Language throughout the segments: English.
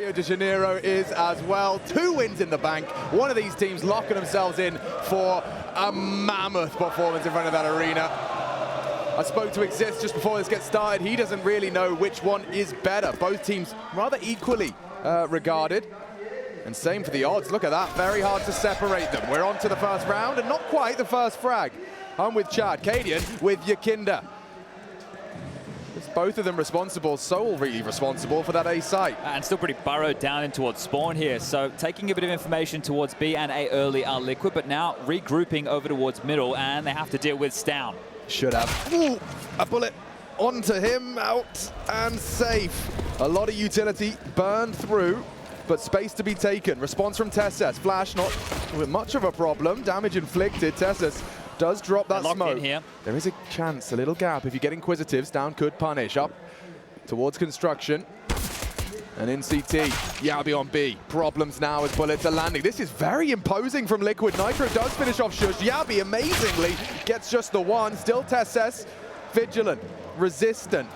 Rio de Janeiro is as well. 2 wins in the bank. One of these teams locking themselves in for a mammoth performance in front of that arena. I spoke to Exist just before this gets started. He doesn't really know which one is better. Both teams rather equally regarded. And same for the odds. Look at that. Very hard to separate them. We're on to the first round and not quite the first frag. I'm with Chad. cadiaN with Yakinda. It's both of them responsible, solely responsible for that A site. And still pretty burrowed down in towards spawn here. So taking a bit of information towards B and A early are Liquid, but now regrouping over towards middle, and they have to deal with stavn. Should have. Ooh, a bullet onto him, out and safe. A lot of utility burned through, but space to be taken. Response from TeSeS. Flash not with much of a problem. Damage inflicted. TeSeS does drop that smoke. In here. There is a chance, a little gap. If you get inquisitive, stavn could punish. Up towards construction. And in CT, jabbi on B. Problems now as bullets are landing. This is very imposing from Liquid. Nitro does finish off sjuush. jabbi amazingly gets just the one. Still TeSeS, vigilant, resistant.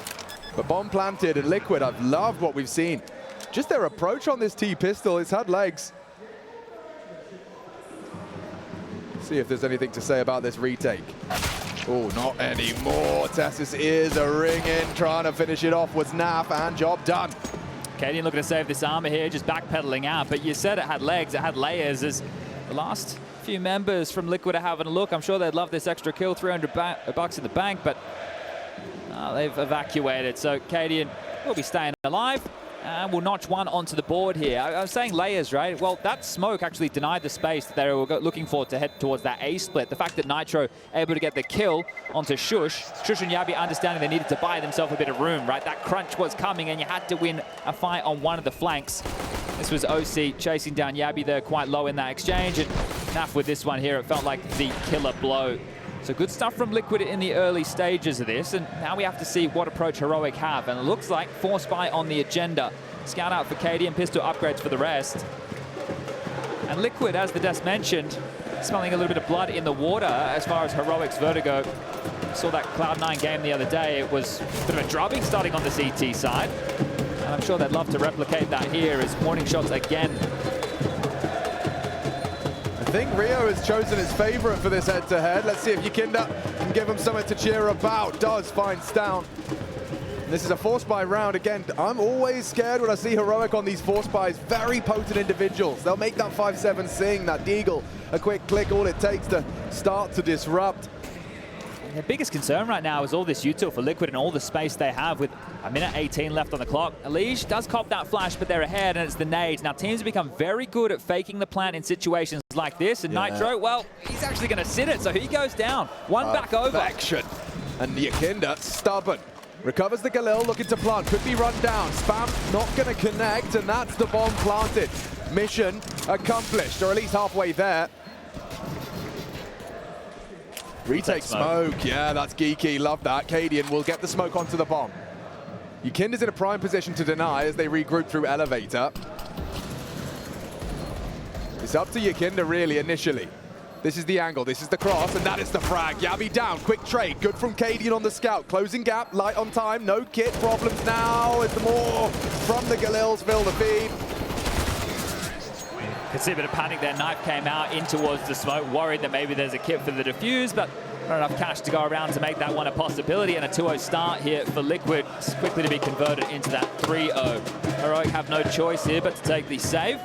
But bomb planted, and Liquid, I've loved what we've seen. Just their approach on this T-pistol, it's had legs. See if there's anything to say about this retake. Oh, not anymore. TeSeS is a ring-in, trying to finish it off. Was naff, and job done. cadiaN looking to save this armor here, just backpedaling out. But you said it had legs, it had layers. As the last few members from Liquid are having a look, I'm sure they'd love this extra kill, 300 bucks in the bank, but they've evacuated. So cadiaN will be staying alive. And we'll notch one onto the board here. I was saying layers, right? Well, that smoke actually denied the space that they were looking for to head towards that A split. The fact that Nitro able to get the kill onto sjuush and jabbi understanding they needed to buy themselves a bit of room, right? That crunch was coming and you had to win a fight on one of the flanks. This was oSee chasing down jabbi there quite low in that exchange. And naff with this one here, it felt like the killer blow. So good stuff from Liquid in the early stages of this, and now we have to see what approach Heroic have. And it looks like Force Buy on the agenda. Scout out for cadiaN, pistol upgrades for the rest. And Liquid, as the desk mentioned, smelling a little bit of blood in the water as far as Heroic's Vertigo. Saw that Cloud9 game the other day. It was a bit of a drubbing starting on the CT side. And I'm sure they'd love to replicate that here as warning shots again. I think Rio has chosen his favorite for this head-to-head. Let's see if Yakinda can give him something to cheer about. Does find stavn. This is a force buy round. Again, I'm always scared when I see Heroic on these force buys. Very potent individuals. They'll make that 5-7 sing, that deagle. A quick click, all it takes to start to disrupt. The biggest concern right now is all this util for Liquid and all the space they have with a minute 18 left on the clock. Elige does cop that flash, but they're ahead, and it's the nades. Now, teams have become very good at faking the plant in situations like this, and Nitro, well, he's actually going to sit it, so he goes down. One back over. Perfection. And Yakinda, stubborn. Recovers the Galil, looking to plant. Could be run down. Spam not going to connect, and that's the bomb planted. Mission accomplished, or at least halfway there. Retake smoke. Yeah, that's geeky. Love that. cadiaN will get the smoke onto the bomb. Yakinda's in a prime position to deny as they regroup through elevator. It's up to Yakinda, really, initially. This is the angle, this is the cross, and that is the frag. jabbi down, quick trade. Good from cadiaN on the scout. Closing gap, light on time, no kit problems now. As the more from the Galils fill the feed. Could see a bit of panic there. Knife came out in towards the smoke, worried that maybe there's a kit for the defuse, but not enough cash to go around to make that one a possibility. And a 2-0 start here for Liquid, quickly to be converted into that 3-0. Heroic have no choice here but to take the save.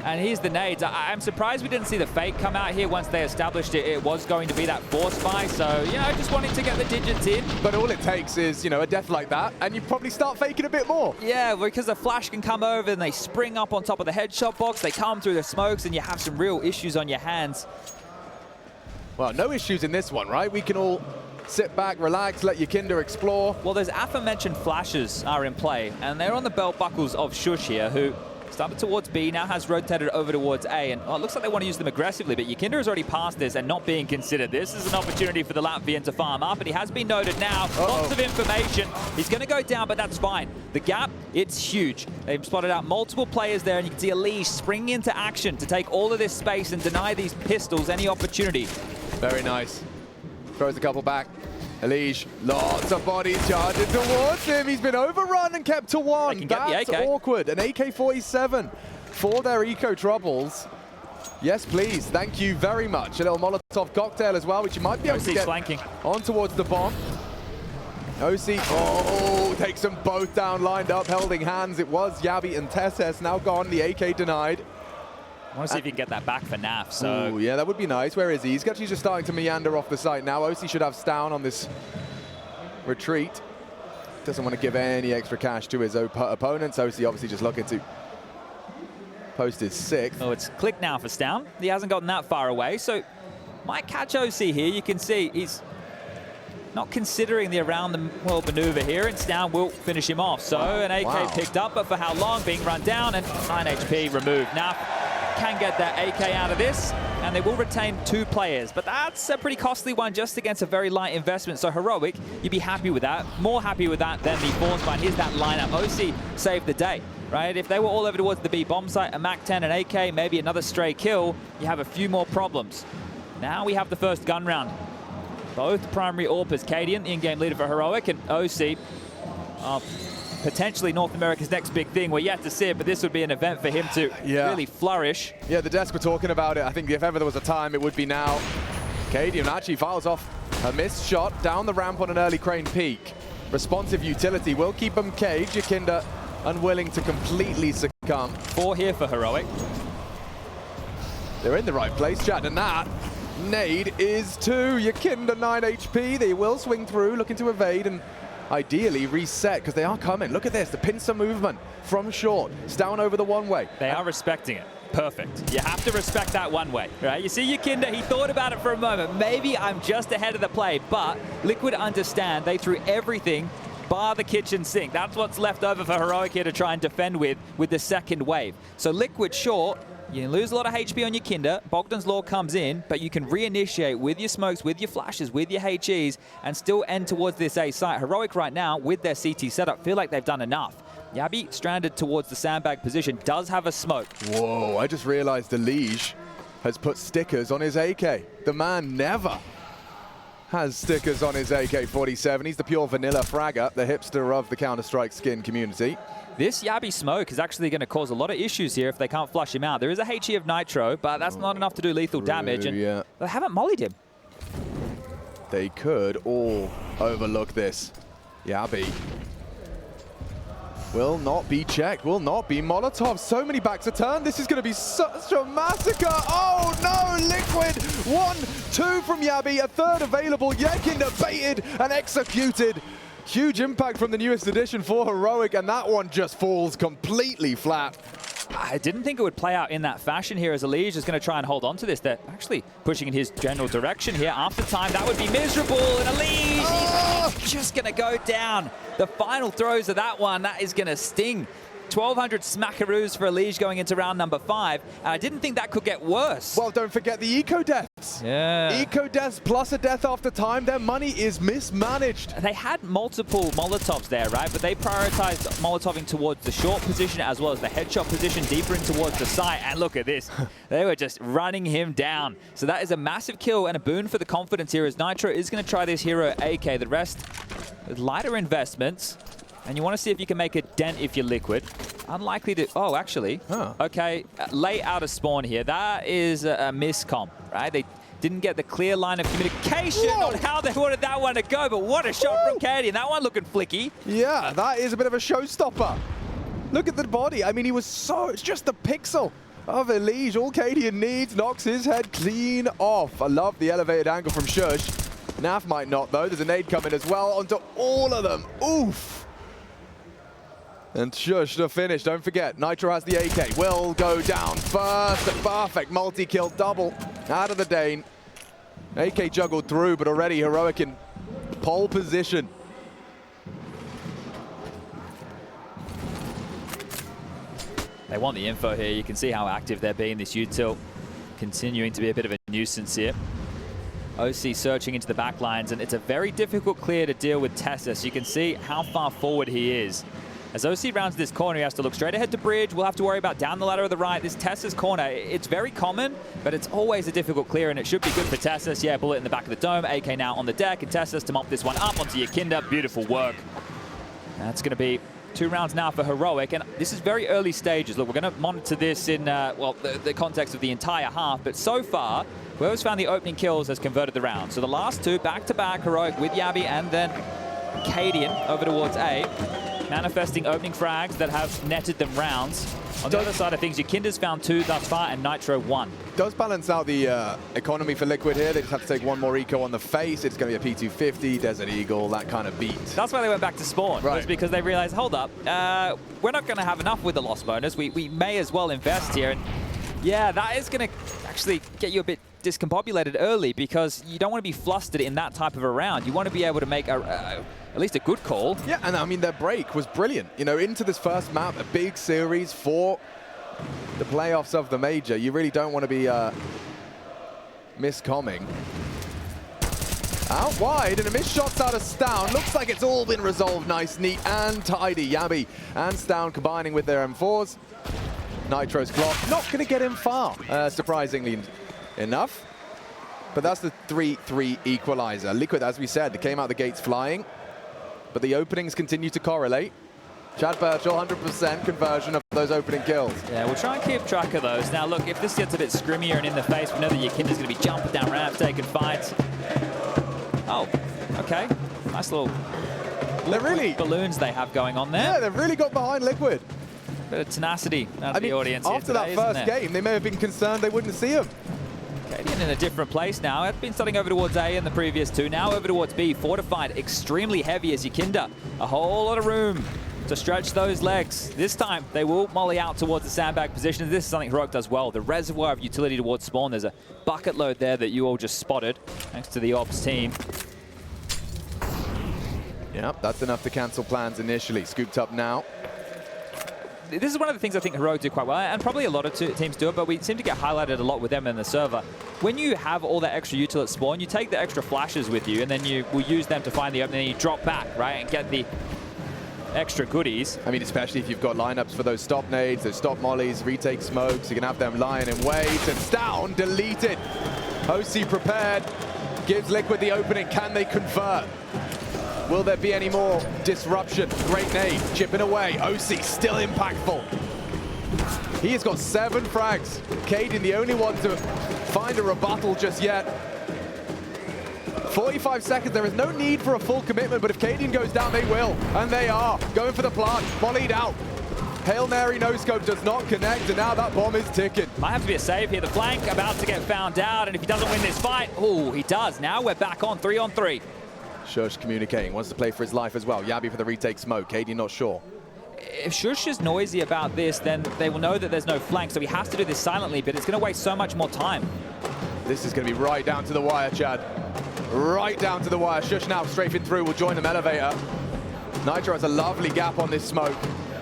And here's the nades. I'm surprised we didn't see the fake come out here once they established it was going to be that force buy. So, you know, just wanting to get the digits in. But all it takes is, you know, a death like that, and you probably start faking a bit more. Yeah, because the flash can come over and they spring up on top of the headshot box. They come through the smokes and you have some real issues on your hands. Well, no issues in this one, right? We can all sit back, relax, let Yakinda explore. Well, those aforementioned flashes are in play, and they're on the belt buckles of sjuush here, who started towards B, now has rotated over towards A, and it looks like they want to use them aggressively, but Yakinda has already passed this and not being considered. This is an opportunity for the Latvian to farm up, and he has been noted now. Lots of information. He's going to go down, but that's fine. The gap, it's huge. They've spotted out multiple players there, and you can see Elige springing into action to take all of this space and deny these pistols any opportunity. Very nice. Throws a couple back. Elige, lots of bodies charging towards him. He's been overrun and kept to one. That's awkward. An AK-47 for their eco troubles. Yes, please. Thank you very much. A little Molotov cocktail as well, which you might be able to get flanking on towards the bomb. oSee, takes them both down, lined up, holding hands. It was jabbi and jabbi, now gone. The AK denied. I want to see if you can get that back for Naf. So yeah, that would be nice. Where is he? He's actually just starting to meander off the site now. oSee should have stavn on this retreat. Doesn't want to give any extra cash to his opponents. oSee obviously just looking to post his 6th. Oh, it's click now for stavn. He hasn't gotten that far away, so might catch oSee here. You can see he's not considering the around the world maneuver here, and stavn will finish him off. So an AK picked up, but for how long? Being run down, and 9 HP removed. Now can get that AK out of this, and they will retain 2 players, but that's a pretty costly one just against a very light investment. So Heroic, you'd be happy with that, more happy with that than the Fawnspine. Here's that lineup. oSee saved the day, right? If they were all over towards the B bomb site, a MAC-10, an AK, maybe another stray kill, you have a few more problems. Now we have the first gun round. Both primary AWPers, cadiaN, the in-game leader for Heroic, and oSee, potentially North America's next big thing. We're yet to see it, but this would be an event for him to really flourish. Yeah, the desk were talking about it. I think if ever there was a time, it would be now. cadiaN actually files off a missed shot down the ramp on an early crane peak. Responsive utility will keep him caged. jabbi unwilling to completely succumb. 4 here for Heroic. They're in the right place, chat, and that nade is 2. jabbi 9 HP. They will swing through, looking to evade and ideally reset, because they are coming. Look at this, the pincer movement from short. stavn over the one-way. They are respecting it. Perfect. You have to respect that one-way, right? You see jabbi, he thought about it for a moment. Maybe I'm just ahead of the play, but Liquid understand they threw everything bar the kitchen sink. That's what's left over for Heroic here to try and defend with the second wave. So Liquid short, you lose a lot of HP on your jabbi. Bogdan's Law comes in, but you can reinitiate with your smokes, with your flashes, with your HEs, and still end towards this A site. Heroic right now, with their CT setup, feel like they've done enough. jabbi, stranded towards the sandbag position, does have a smoke. Whoa, I just realized Elige has put stickers on his AK. The man never has stickers on his AK-47. He's the pure vanilla fragger, the hipster of the Counter-Strike skin community. This jabbi smoke is actually going to cause a lot of issues here if they can't flush him out. There is a HE of Nitro, but that's not enough to do lethal damage, and they haven't mollied him. They could all overlook this. jabbi will not be checked, will not be Molotov. So many backs a turn. This is going to be such a massacre. Oh no, Liquid. 1-2 from jabbi, a third available. jabbi baited and executed. Huge impact from the newest edition for Heroic, and that one just falls completely flat. I didn't think it would play out in that fashion here, as Elige is going to try and hold on to this. They're actually pushing in his general direction here. After time, that would be miserable, and Elige, he's just going to go down. The final throws of that one, that is going to sting. 1,200 smackaroos for Elige going into round number 5. And I didn't think that could get worse. Well, don't forget the eco-deaths. Yeah. Eco-deaths plus a death after time. Their money is mismanaged. They had multiple Molotovs there, right? But they prioritized Molotoving towards the short position as well as the headshot position deeper in towards the site. And look at this. They were just running him down. So that is a massive kill and a boon for the confidence here, as Nitro is going to try this hero AK. The rest with lighter investments. And you want to see if you can make a dent if you're Liquid. Unlikely to... Oh, actually. Okay, lay out a spawn here. That is a miscom, right? They didn't get the clear line of communication on how they wanted that one to go, but what a shot from cadiaN. That one looking flicky. Yeah, that is a bit of a showstopper. Look at the body. I mean, he was so... It's just the pixel of Elige. All cadiaN needs, knocks his head clean off. I love the elevated angle from Shush. Naf might not, though. There's a nade coming as well onto all of them. Oof. And Shush to finish. Don't forget, Nitro has the AK. Will go down first. A perfect multi-kill double out of the Dane. AK juggled through, but already Heroic in pole position. They want the info here. You can see how active they're being. This util continuing to be a bit of a nuisance here. oSee searching into the back lines, and it's a very difficult clear to deal with jabbi. You can see how far forward he is. As oSee rounds this corner, he has to look straight ahead to bridge. We'll have to worry about down the ladder of the right. This Tessa's corner, it's very common, but it's always a difficult clear, and it should be good for Tessa's. Yeah, bullet in the back of the dome. AK now on the deck, and Tessa's to mop this one up onto Yakinda. Beautiful work. That's going to be 2 rounds now for Heroic, and this is very early stages. Look, we're going to monitor this in, well, the context of the entire half, but so far, whoever's found the opening kills has converted the round. So the last 2, back-to-back, Heroic with jabbi, and then cadiaN over towards A, manifesting opening frags that have netted them rounds. On the other side of things, Yakinda's found 2 thus far, and Nitro 1. Does balance out the economy for Liquid here. They just have to take 1 more eco on the face. It's going to be a P250, Desert Eagle, that kind of beat. That's why they went back to spawn, right? Was because they realized, hold up, we're not going to have enough with the loss bonus. We may as well invest here. And yeah, that is going to actually get you a bit discombobulated early, because you don't want to be flustered in that type of a round. You want to be able to make at least a good call. Yeah, and I mean, their break was brilliant. You know, into this first map, a big series for the playoffs of the major. You really don't want to be miscomming. Out wide, and a missed shots out of stavn. Looks like it's all been resolved nice, neat, and tidy. jabbi and stavn combining with their M4s. Nitro's clock, not going to get him far, surprisingly enough. But that's the 3-3 equalizer. Liquid, as we said, they came out the gates flying, but the openings continue to correlate. Chad Birchall, 100% conversion of those opening kills. Yeah, we'll try and keep track of those. Now, look, if this gets a bit scrimmier and in the face, we know that Yakinda's going to be jumping down ramps, taking fights. Oh, okay. Nice little balloons they have going on there. Yeah, they've really got behind Liquid. Bit of tenacity out of the audience after here today, that first game, they may have been concerned they wouldn't see him. cadiaN in a different place now. It's been starting over towards A in the previous 2. Now over towards B. Fortified, extremely heavy as Yakinda. A whole lot of room to stretch those legs. This time, they will molly out towards the sandbag position. This is something Heroic does well. The reservoir of utility towards spawn. There's a bucket load there that you all just spotted, thanks to the ops team. Yep, that's enough to cancel plans initially. Scooped up now. This is one of the things I think Heroic do quite well, and probably a lot of teams do it, but we seem to get highlighted a lot with them in the server. When you have all that extra util at spawn, you take the extra flashes with you, and then you will use them to find the opening, and you drop back, right, and get the extra goodies. I mean, especially if you've got lineups for those stop nades, those stop mollies, retake smokes, you can have them lying in wait, and stavn deleted. oSee prepared, gives Liquid the opening. Can they convert? Will there be any more disruption? Great nade, chipping away. oSee still impactful. He has got 7 frags. cadiaN, the only one to find a rebuttal just yet. 45 seconds, there is no need for a full commitment, but if cadiaN goes down, they will. And they are. Going for the plant, volleyed out. Hail Mary no-scope does not connect, and now that bomb is ticking. Might have to be a save here. The flank about to get found out, and if he doesn't win this fight, oh, he does. Now we're back on 3-on-3. Shush communicating, wants to play for his life as well. jabbi for the retake smoke, cadiaN not sure. If Shush is noisy about this, then they will know that there's no flank, so he has to do this silently, but it's going to waste so much more time. This is going to be right down to the wire, Chad. Right down to the wire. Shush now strafing through, will join them elevator. Nitro has a lovely gap on this smoke.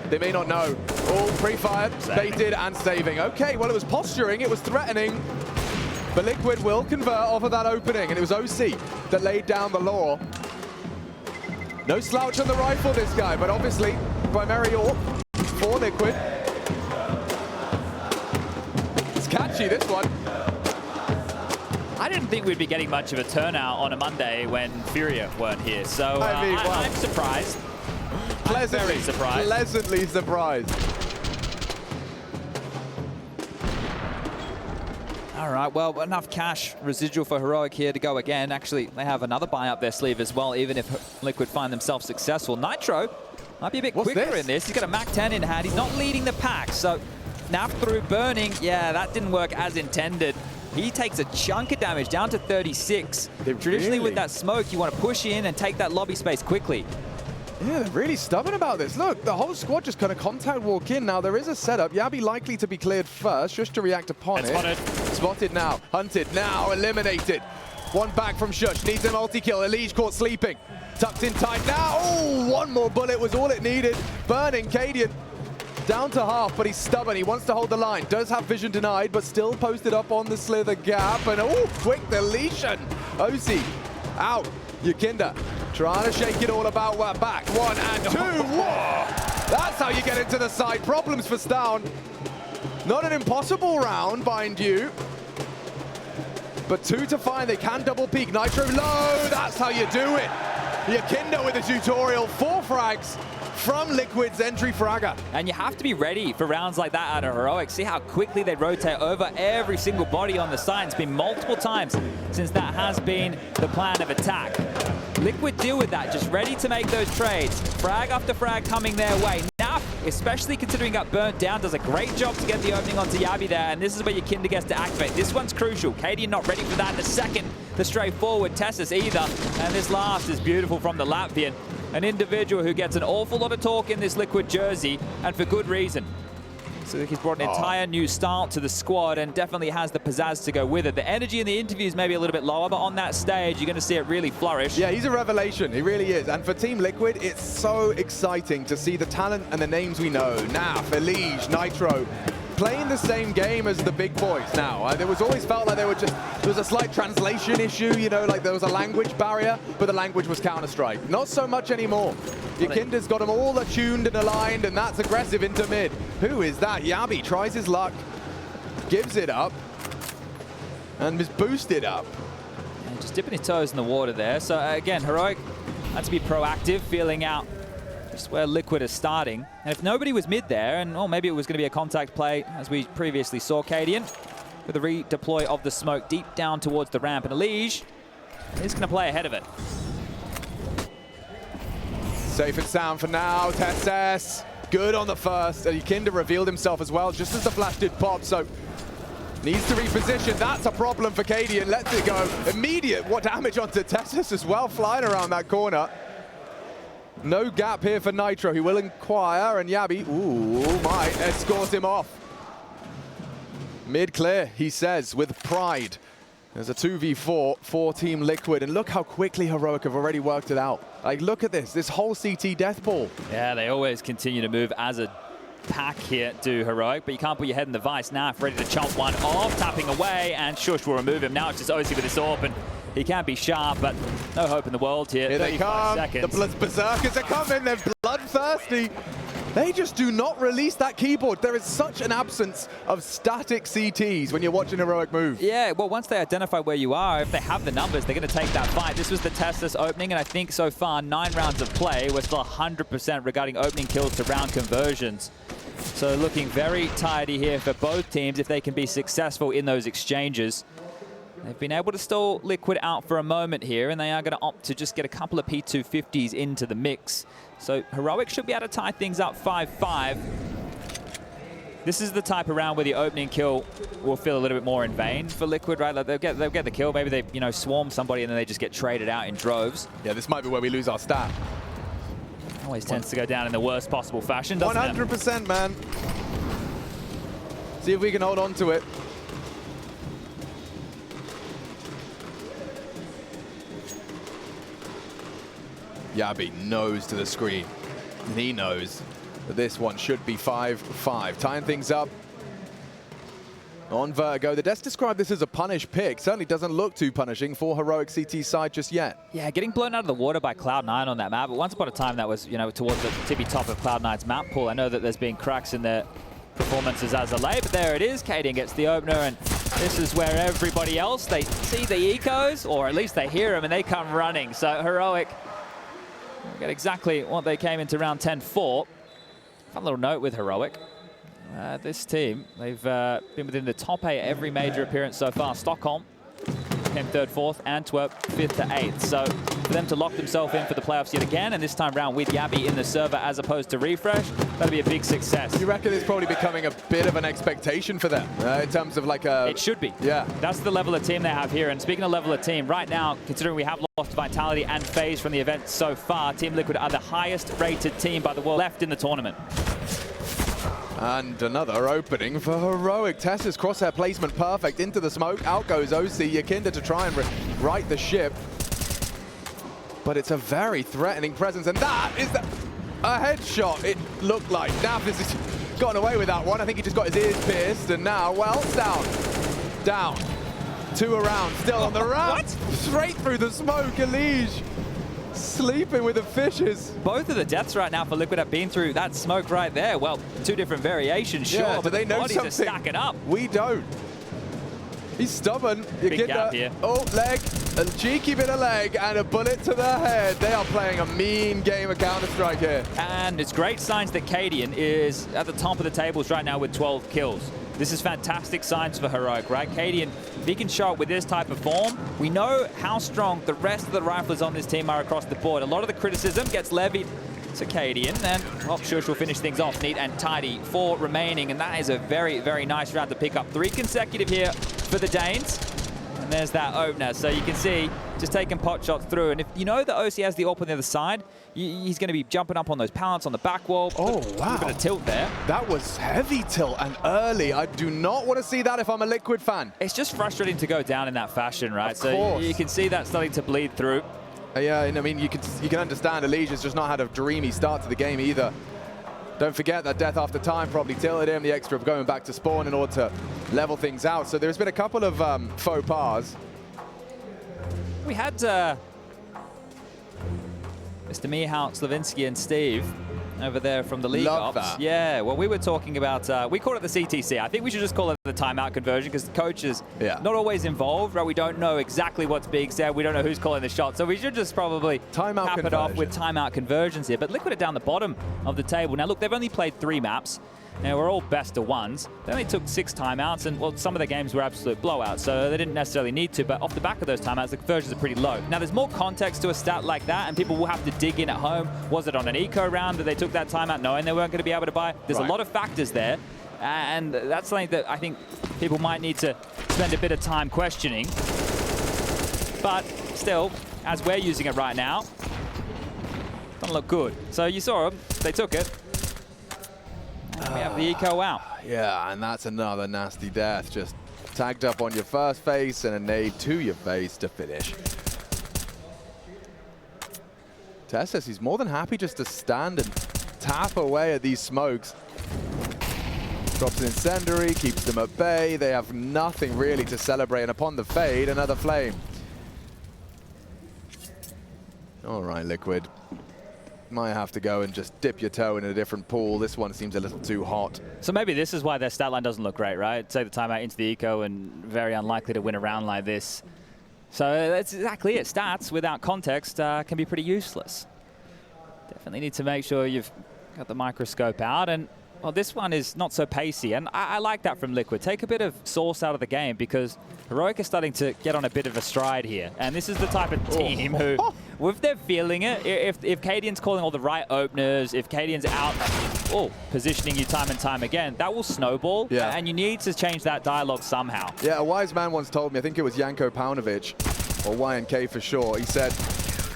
They may not know. All pre-fired, baited and saving. Okay, well, it was posturing, it was threatening. But Liquid will convert off of that opening, and it was oSee that laid down the law. No slouch on the rifle, this guy, but obviously, primary AWP for Liquid. It's catchy, this one. I didn't think we'd be getting much of a turnout on a Monday when Furia weren't here, so I'm surprised. Pleasantly, I'm very surprised. Pleasantly surprised. All right, well, enough cash residual for Heroic here to go again. Actually, they have another buy up their sleeve as well, even if Liquid find themselves successful. Nitro might be a bit quicker in this. He's got a MAC-10 in hand. He's not leading the pack, so nav through burning. Yeah, that didn't work as intended. He takes a chunk of damage, down to 36. Traditionally, with that smoke, you want to push in and take that lobby space quickly. Yeah, they're really stubborn about this. Look, the whole squad just kind of contact walk in. Now, there is a setup. jabbi likely to be cleared first, just to react upon it. Spotted now, hunted now, eliminated. One back from Shush, needs a multi-kill. Elige caught sleeping. Tucked in tight now. Oh, one more bullet was all it needed. Burning cadiaN. Down to half, but he's stubborn. He wants to hold the line. Does have vision denied, but still posted up on the slither gap. And oh, quick deletion. oSee out. Yakinda Trying to shake it all about. We're back. 1 and 2. Whoa! That's how you get into the side. Problems for stavn. Not an impossible round, mind you. But 2 to find. They can double peek. Nitro low. That's how you do it. Yakinda with a tutorial. 4 frags from Liquid's entry fragger. And you have to be ready for rounds like that out of Heroic. See how quickly they rotate over every single body on the side. It's been multiple times since that has been the plan of attack. Liquid deal with that, just ready to make those trades. Frag after frag coming their way. Now, especially considering got burnt down, does a great job to get the opening onto jabbi there, and this is where Yakinda gets to activate. This one's crucial. cadiaN not ready for that in the second. The straightforward Tessus either, and this last is beautiful from the Latvian. An individual who gets an awful lot of talk in this Liquid jersey, and for good reason. So he's brought an entire new style to the squad and definitely has the pizzazz to go with it. The energy in the interviews may be a little bit lower, but on that stage, you're going to see it really flourish. Yeah, he's a revelation. He really is. And for Team Liquid, it's so exciting to see the talent and the names we know. Naf, Elige, Nitro, playing the same game as the big boys now. There was always felt like there was a slight translation issue, you know, like there was a language barrier, but the language was Counter-Strike. Not so much anymore. Yakinda's got them all attuned and aligned, and that's aggressive into mid. Who is that? jabbi tries his luck, gives it up, and is boosted up. And just dipping his toes in the water there. So again, Heroic had to be proactive, feeling out just where Liquid is starting. And if nobody was mid there, and maybe it was going to be a contact play, as we previously saw, cadiaN with a redeploy of the smoke deep down towards the ramp, and Elige is going to play ahead of it. Safe and sound for now. Tessus, good on the first. And Yakinda revealed himself as well, just as the flash did pop, so needs to reposition. That's a problem for cadiaN. Lets it go. Immediate damage onto Tessus as well, flying around that corner. No gap here for Nitro. He will inquire, and jabbi, might escort him off. Mid clear, he says, with pride. There's a 2v4 for Team Liquid, and look how quickly Heroic have already worked it out. Like, look at this whole CT death ball. Yeah, they always continue to move as a pack here to Heroic, but you can't put your head in the vice. Now, ready to chomp one off, tapping away, and Shush will remove him. Now it's just oSee with this AWP, and he can be sharp, but no hope in the world here. Here they come. Seconds. The Berserkers are coming. They're bloodthirsty. They just do not release that keyboard. There is such an absence of static CTs when you're watching Heroic move. Yeah, well, once they identify where you are, if they have the numbers, they're going to take that fight. This was the Tessus opening, and I think so far, 9 rounds of play, we're still 100% regarding opening kills to round conversions. So looking very tidy here for both teams if they can be successful in those exchanges. They've been able to stall Liquid out for a moment here, and they are going to opt to just get a couple of P250s into the mix. So Heroic should be able to tie things up 5-5. This is the type of round where the opening kill will feel a little bit more in vain for Liquid, right? Like they'll get the kill. Maybe they swarm somebody and then they just get traded out in droves. Yeah, this might be where we lose our stat. Always tends to go down in the worst possible fashion, doesn't 100%, man. See if we can hold on to it. jabbi knows to the screen, and he knows that this one should be 5-5. Tying things up on Vertigo. The devs described this as a punish pick. Certainly doesn't look too punishing for Heroic CT's side just yet. Yeah, getting blown out of the water by Cloud9 on that map. But once upon a time, that was towards the tippy top of Cloud9's map pool. I know that there's been cracks in their performances as of late, but there it is. cadiaN gets the opener, and this is where everybody else, they see the ecos, or at least they hear them, and they come running. So Heroic get exactly what they came into round 10 for. Fun little note with Heroic. This team, they've been within the top 8 every major appearance so far. Stockholm came 3rd, 4th, Antwerp 5th to 8th. So for them to lock themselves in for the playoffs yet again, and this time round with jabbi in the server as opposed to Refresh, that'll be a big success. You reckon it's probably becoming a bit of an expectation for them in terms of like a... It should be. Yeah. That's the level of team they have here. And speaking of level of team, right now, considering we have lost Vitality and FaZe from the event so far, Team Liquid are the highest rated team by the world left in the tournament. And another opening for Heroic. Tessus crosshair placement perfect into the smoke. Out goes oSee. Yakinda to try and right the ship. But it's a very threatening presence. And that is a headshot, it looked like. Nav has gotten away with that one. I think he just got his ears pierced. And now, well, stavn. Down. 2 around. Still on the ramp. What? Straight through the smoke. Elige Sleeping with the fishes. Both of the deaths right now for Liquid have been through that smoke right there. Well, two different variations, sure, Yeah, but do they the know bodies something? are stacking up. We don't. He's stubborn. Big gap here. Oh, leg. A cheeky bit of leg and a bullet to the head. They are playing a mean game of Counter-Strike here. And it's great signs that cadiaN is at the top of the tables right now with 12 kills. This is fantastic signs for Heroic, right? cadiaN, if he can show up with this type of form, we know how strong the rest of the riflers on this team are across the board. A lot of the criticism gets levied to cadiaN, and well, Shush will finish things off neat and tidy. 4 remaining, and that is a very, very nice round to pick up. 3 consecutive here for the Danes. And there's that opener. So you can see, just taking pot shots through. And if you know that oSee has the AWP on the other side, he's going to be jumping up on those pallets on the back wall. Oh, wow. A bit of tilt there. That was heavy tilt and early. I do not want to see that if I'm a Liquid fan. It's just frustrating to go down in that fashion, right? Of course. So you can see that starting to bleed through. Yeah, and I mean, you can understand Alicia's just not had a dreamy start to the game either. Don't forget that death after time probably tilted him, the extra of going back to spawn in order to level things out. So there's been a couple of faux pas. We had Mr. Mihal, Slavinsky, and Steve over there from the League Love Ops. that. Yeah, well, we were talking about, we call it the CTC. I think we should just call it the timeout conversion because the coach is not always involved, right? We don't know exactly what's being said. We don't know who's calling the shot. So we should just probably cap it off with timeout conversions here. But Liquid are down the bottom of the table. Now, look, they've only played 3 maps. Now, we're all best of ones. They only took 6 timeouts, and, well, some of the games were absolute blowouts, so they didn't necessarily need to, but off the back of those timeouts, the conversions are pretty low. Now, there's more context to a stat like that, and people will have to dig in at home. Was it on an eco round that they took that timeout knowing they weren't going to be able to buy? There's a lot of factors there, and that's something that I think people might need to spend a bit of time questioning. But still, as we're using it right now, doesn't look good. So you saw them, they took it. And we have the eco out. Yeah, and that's another nasty death. Just tagged up on your first face and a nade to your face to finish. Tess says he's more than happy just to stand and tap away at these smokes. Drops an incendiary, keeps them at bay. They have nothing really to celebrate, and upon the fade, another flame. All right, Liquid. Might have to go and just dip your toe in a different pool. This one seems a little too hot. So maybe this is why their stat line doesn't look great, right? Take the timeout into the eco and very unlikely to win a round like this. So that's exactly it. Stats without context can be pretty useless. Definitely need to make sure you've got the microscope out. And well, this one is not so pacey, and I like that from Liquid. Take a bit of sauce out of the game because Heroic is starting to get on a bit of a stride here. And this is the type of team who, if they're feeling it, if cadiaN's calling all the right openers, if cadiaN's out positioning you time and time again, that will snowball, and you need to change that dialogue somehow. Yeah, a wise man once told me, I think it was Janko Paunovic, or YNK for sure, he said,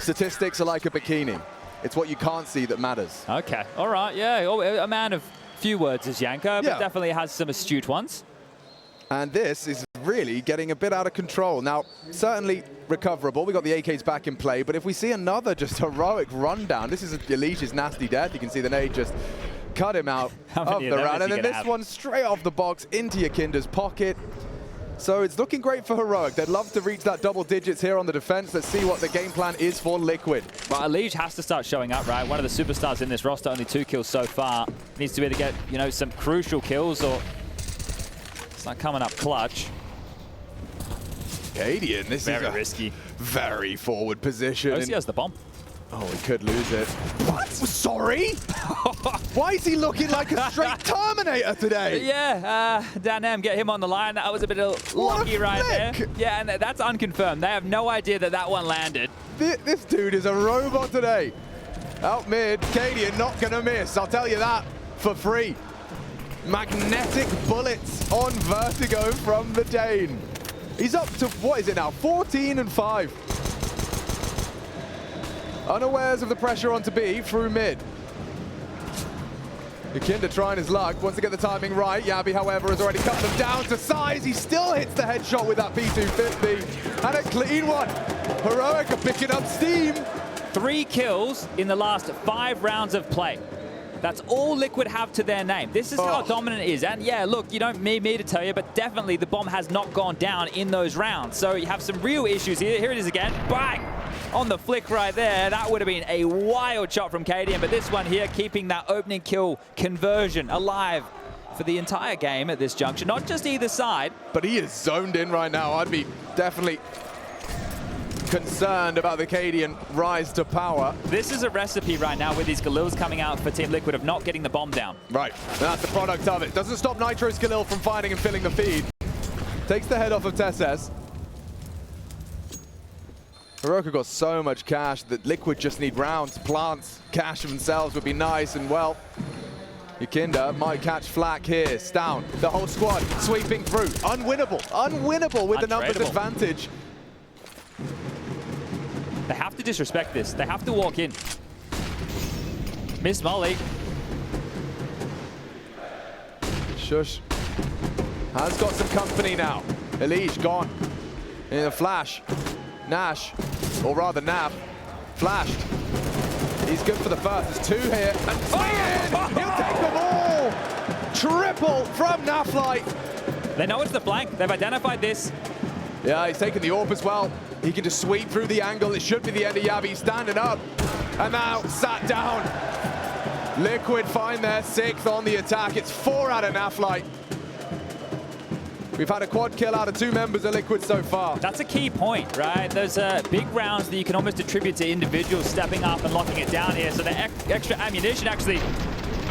statistics are like a bikini. It's what you can't see that matters. Okay, all right, yeah, a man of few words is Janko, but definitely has some astute ones. And this is really getting a bit out of control. Now, certainly recoverable. We got the AKs back in play, but if we see another just heroic rundown, this is Alicia's nasty death. You can see the nade just cut him out of the round. And then this one straight off the box into Yakinda's pocket. So it's looking great for Heroic. They'd love to reach that double digits here on the defense. Let's see what the game plan is for Liquid. Well, Alij has to start showing up, right? One of the superstars in this roster, only 2 kills so far. Needs to either get, you know, some crucial kills or start coming up clutch. cadiaN, this very is risky. Very forward position. oSee has the bomb. Oh, he could lose it. What? Sorry? Why is he looking like a straight Terminator today? Yeah, cadiaN, get him on the line. That was a bit of lucky right there. Yeah, and that's unconfirmed. They have no idea that that one landed. This dude is a robot today. Out mid, cadiaN not gonna miss. I'll tell you that for free. Magnetic bullets on Vertigo from the Dane. He's up to, what is it now, 14 and 5. Unawares of the pressure onto B through mid. Yakinda trying his luck, wants to get the timing right. jabbi, however, has already cut them down to size. He still hits the headshot with that P250. And a clean one. Heroic are picking up steam. 3 kills in the last 5 rounds of play. That's all Liquid have to their name. This is how dominant it is. And yeah, look, you don't need me to tell you, but definitely the bomb has not gone down in those rounds. So you have some real issues here. Here it is again. Bang! On the flick right there. That would have been a wild shot from cadiaN, but this one here keeping that opening kill conversion alive for the entire game at this juncture. Not just either side. But he is zoned in right now. I'd be definitely concerned about the cadiaN rise to power. This is a recipe right now with these Galils coming out for Team Liquid of not getting the bomb down. Right, and that's the product of it. Doesn't stop Nitro's Galil from finding and filling the feed. Takes the head off of Tesses. Heroica got so much cash that Liquid just need rounds, plants, cash themselves would be nice, and well, Yikinda might catch flack here. stavn, the whole squad sweeping through. Unwinnable with the numbers advantage. They have to disrespect this. They have to walk in. Miss Molly. Shush has got some company now. Elige gone in a flash. Nash, or rather Nav, flashed. He's good for the first. There's two here, and he'll take them all. Triple from Naflight. They know it's the flank. They've identified this. Yeah, he's taking the AWP as well. He can just sweep through the angle. It should be the end of jabbi. Standing up, and now sat down. Liquid find their 6th on the attack. It's 4 out of Naflight. We've had a quad kill out of 2 members of Liquid so far. That's a key point, right? Those big rounds that you can almost attribute to individuals stepping up and locking it down here. So the extra ammunition actually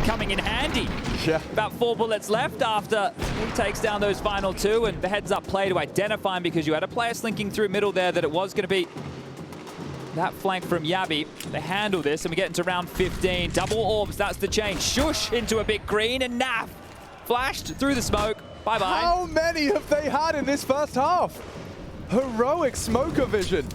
coming in handy. Yeah. About 4 bullets left after he takes down those final 2, and the heads-up play to identify him because you had a player slinking through middle there that it was going to be that flank from jabbi. They handle this, and we get into round 15. Double orbs, that's the change. Shush into a big green, and Naf flashed through the smoke. Bye-bye. How many have they had in this first half? Heroic smoker vision.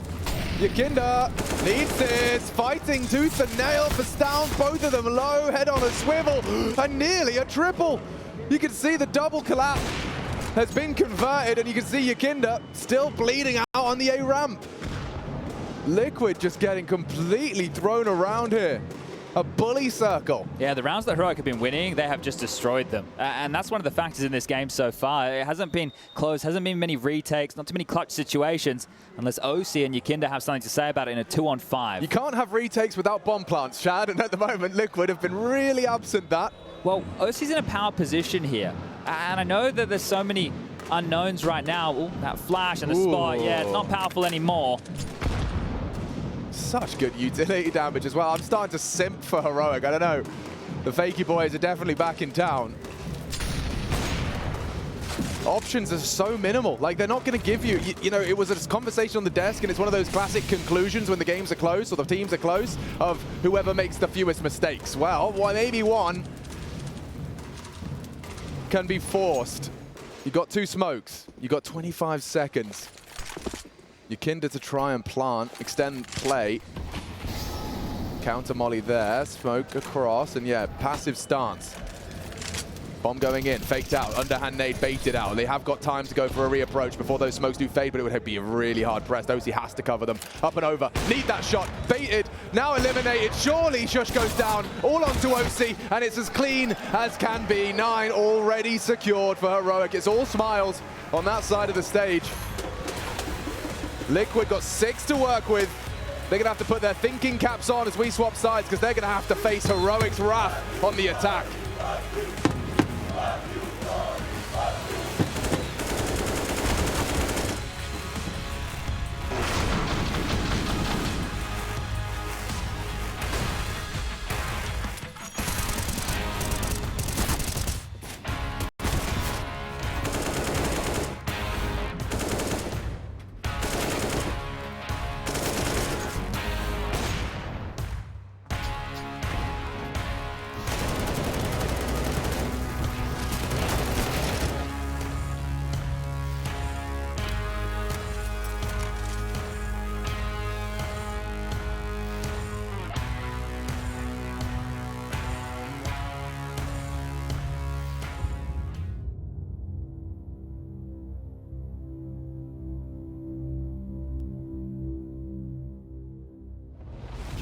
Yikinda needs this, fighting tooth and nail for stavn. Both of them low, head on a swivel, and nearly a triple. You can see the double collapse has been converted, and you can see Yikinda still bleeding out on the A ramp. Liquid just getting completely thrown around here. A bully circle. Yeah, the rounds that Heroic have been winning, they have just destroyed them. And that's one of the factors in this game so far. It hasn't been close, hasn't been many retakes, not too many clutch situations, unless oSee and Yikinda have something to say about it in a 2-on-5. You can't have retakes without bomb plants, Shad, and at the moment, Liquid have been really absent that. Well, oSee's in a power position here. And I know that there's so many unknowns right now. Ooh, that flash and the spot, yeah, it's not powerful anymore. Such good utility damage as well. I'm starting to simp for Heroic. I don't know. The Fakey boys are definitely back in town. Options are so minimal. Like, they're not going to give you, you know, it was a conversation on the desk, and it's one of those classic conclusions when the games are close or the teams are close of whoever makes the fewest mistakes. Well, maybe one can be forced. You got 2 smokes. You got 25 seconds. Yikinda to try and plant, extend play. Counter molly there, smoke across, and yeah, passive stance. Bomb going in, faked out, underhand nade baited out. They have got time to go for a reapproach before those smokes do fade, but it would be really hard pressed. oSee has to cover them. Up and over, need that shot, baited, now eliminated. Surely Shush goes down, all onto oSee, and it's as clean as can be. 9 already secured for Heroic. It's all smiles on that side of the stage. Liquid got 6 to work with. They're going to have to put their thinking caps on as we swap sides, because they're going to have to face Heroic's wrath on the attack.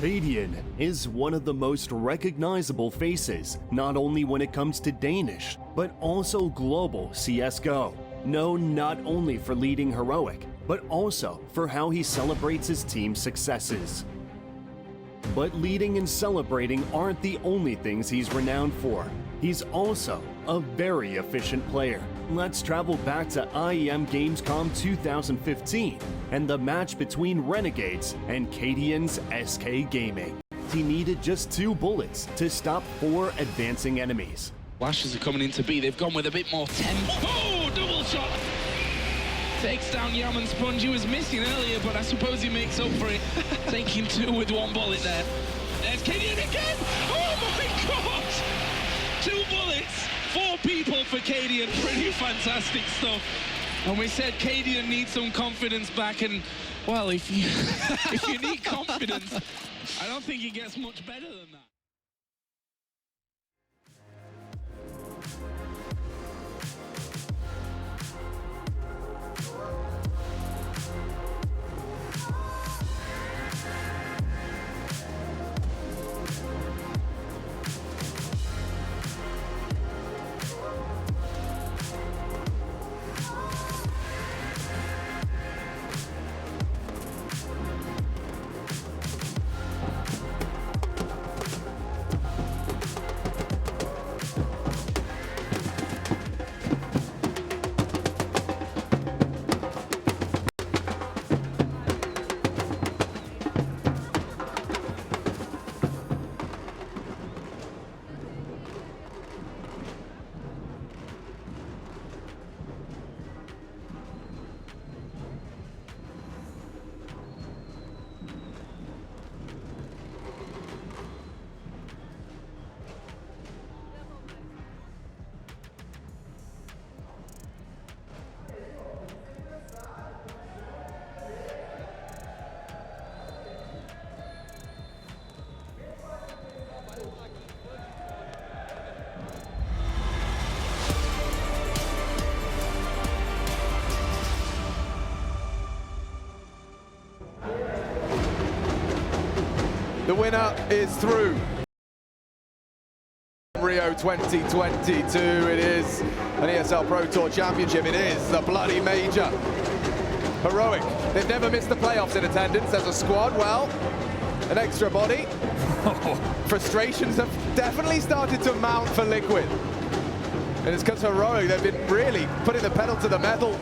cadiaN is one of the most recognizable faces, not only when it comes to Danish, but also global CSGO. Known not only for leading heroic, but also for how he celebrates his team's successes. But leading and celebrating aren't the only things he's renowned for. He's also a very efficient player. Let's travel back to IEM Gamescom 2015 and the match between Renegades and cadiaN's SK Gaming. He needed just 2 bullets to stop 4 advancing enemies. Flashes are coming into B. They've gone with a bit more tempo. Oh, double shot! Takes down Yaman Sponge. He was missing earlier, but I suppose he makes up for it. Taking 2 with 1 bullet there. There's cadiaN again! Oh my god! 2 bullets, 4 people for cadiaN. Pretty fantastic stuff. And we said cadiaN needs some confidence back, and well, if you if you need confidence, I don't think it gets much better than that. The winner is through. Rio 2022, it is an ESL Pro Tour Championship, it is the bloody major. Heroic, they've never missed the playoffs in attendance as a squad. Well, an extra body. Frustrations have definitely started to mount for Liquid. And it's because Heroic, they've been really putting the pedal to the metal.